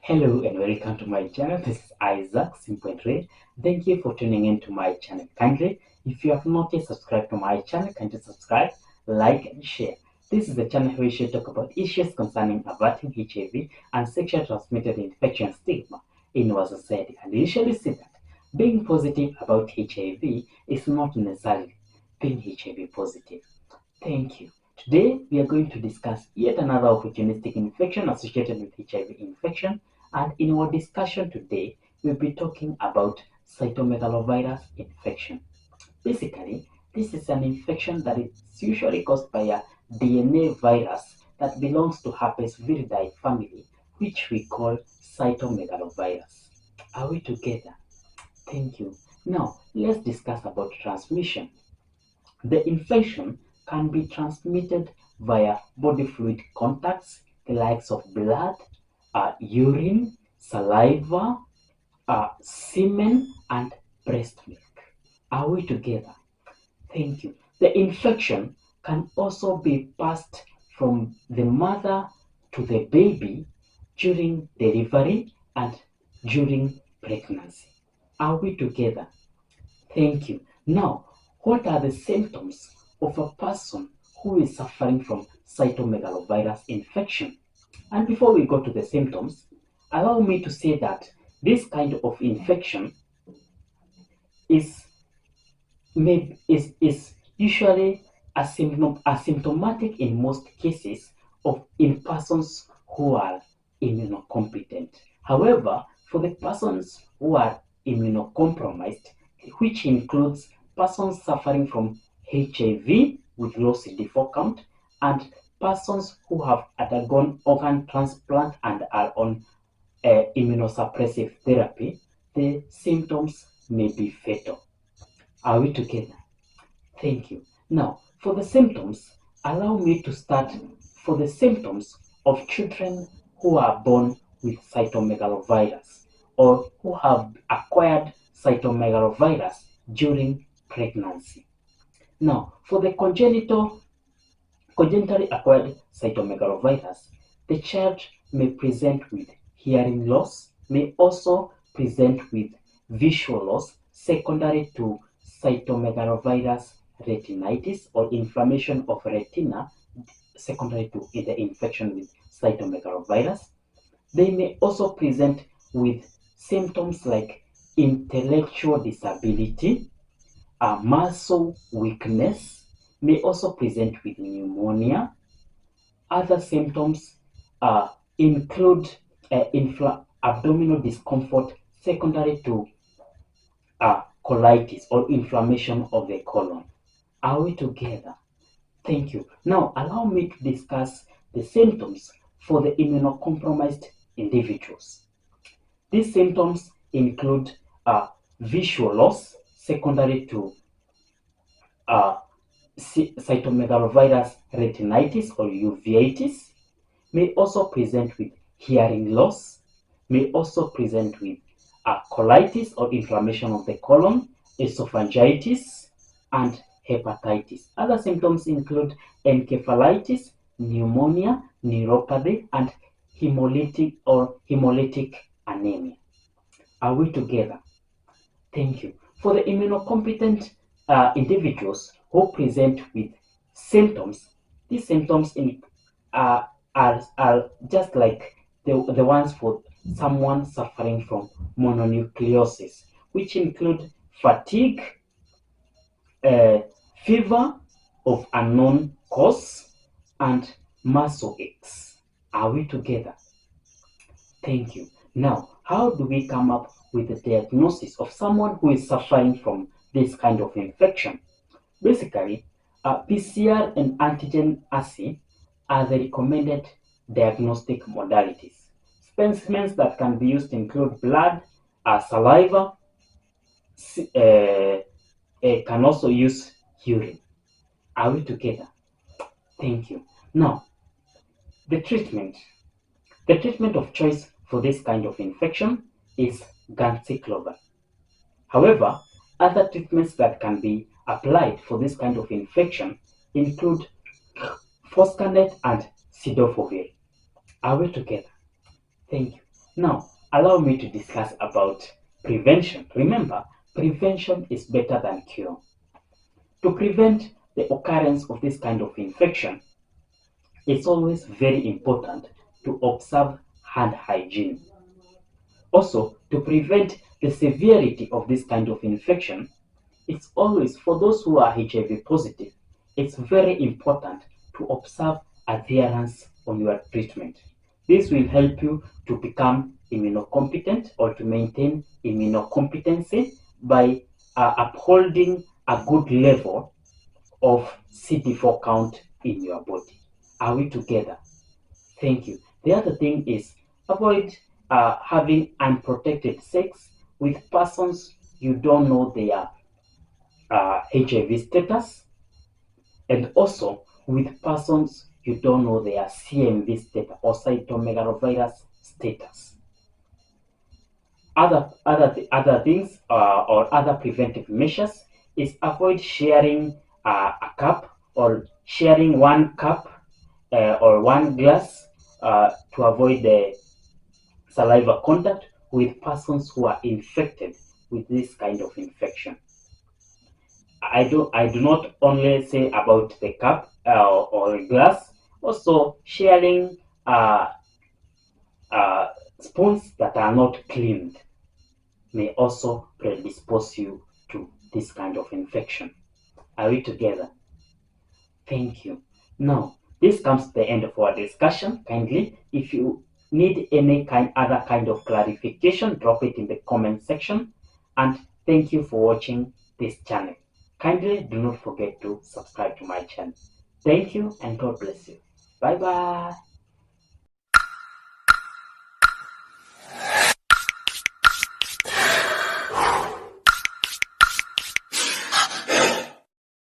Hello and welcome to my channel. This is Isaac Sn2ep9. Thank you for tuning in to my channel. Kindly, if you have not yet subscribed to my channel, kindly subscribe, like, and share. This is the channel where we should talk about issues concerning averting HIV and sexually transmitted infection stigma in our society. And we usually say that being positive about HIV is not necessarily being HIV positive. Thank you. Today, we are going to discuss yet another opportunistic infection associated with HIV infection. And in our discussion today, we'll be talking about cytomegalovirus infection. Basically, this is an infection that is usually caused by a DNA virus that belongs to herpes viridae family, which we call cytomegalovirus. Are we together? Thank you. Now, let's discuss about transmission. The infection can be transmitted via body fluid contacts, the likes of blood, urine, saliva, semen, and breast milk. Are we together? Thank you. The infection can also be passed from the mother to the baby during delivery and during pregnancy. Are we together? Thank you. Now, what are the symptoms of a person who is suffering from cytomegalovirus infection? And before we go to the symptoms, allow me to say that this kind of infection is usually asymptomatic in most cases in persons who are immunocompetent. However, for the persons who are immunocompromised, which includes persons suffering from HIV with low CD4 count and persons who have undergone organ transplant and are on immunosuppressive therapy, the symptoms may be fatal. Are we together? Thank you. Now, for the symptoms, allow me to start for the symptoms of children who are born with cytomegalovirus or who have acquired cytomegalovirus during pregnancy. Now, for the congenitally acquired cytomegalovirus, the child may present with hearing loss, may also present with visual loss secondary to cytomegalovirus retinitis or inflammation of retina secondary to the infection with cytomegalovirus. They may also present with symptoms like intellectual disability, muscle weakness, may also present with pneumonia. Other symptoms include abdominal discomfort secondary to colitis or inflammation of the colon. Are we together? Thank you. Now, allow me to discuss the symptoms for the immunocompromised individuals. These symptoms include visual loss secondary to cytomegalovirus retinitis or uveitis, may also present with hearing loss, may also present with colitis or inflammation of the colon, esophagitis, and hepatitis. Other symptoms include encephalitis, pneumonia, neuropathy, and hemolytic anemia. Are we together? Thank you. For the immunocompetent individuals who present with symptoms, these symptoms are just like the ones for someone suffering from mononucleosis, which include fatigue, fever of unknown cause, and muscle aches. Are we together? Thank you. Now, how do we come up with the diagnosis of someone who is suffering from this kind of infection? Basically, PCR and antigen assay are the recommended diagnostic modalities. Specimens that can be used include blood, saliva, can also use urine. Are we together? Thank you. Now, the treatment. The treatment of choice for this kind of infection is ganciclovir. However, other treatments that can be applied for this kind of infection include foscarnet and cidofovir. Are we together? Thank you. Now, allow me to discuss about prevention. Remember, prevention is better than cure. To prevent the occurrence of this kind of infection, it's always very important to observe hand hygiene. Also, to prevent the severity of this kind of infection, it's always, for those who are HIV positive, it's very important to observe adherence on your treatment. This will help you to become immunocompetent or to maintain immunocompetency by upholding a good level of CD4 count in your body. Are we together? Thank you. The other thing is avoid having unprotected sex with persons you don't know their HIV status, and also with persons you don't know their CMV status or cytomegalovirus status. Other things or other preventive measures is avoid sharing a cup or sharing one cup or one glass to avoid the saliva contact with persons who are infected with this kind of infection. I do not only say about the cup or glass, also sharing uh, spoons that are not cleaned may also predispose you to this kind of infection. Are we together? Thank you. Now, this comes to the end of our discussion. Kindly, if you need any other kind of clarification, drop it in the comment section. And thank you for watching this channel. Kindly do not forget to subscribe to my channel. Thank you and God bless you. Bye bye.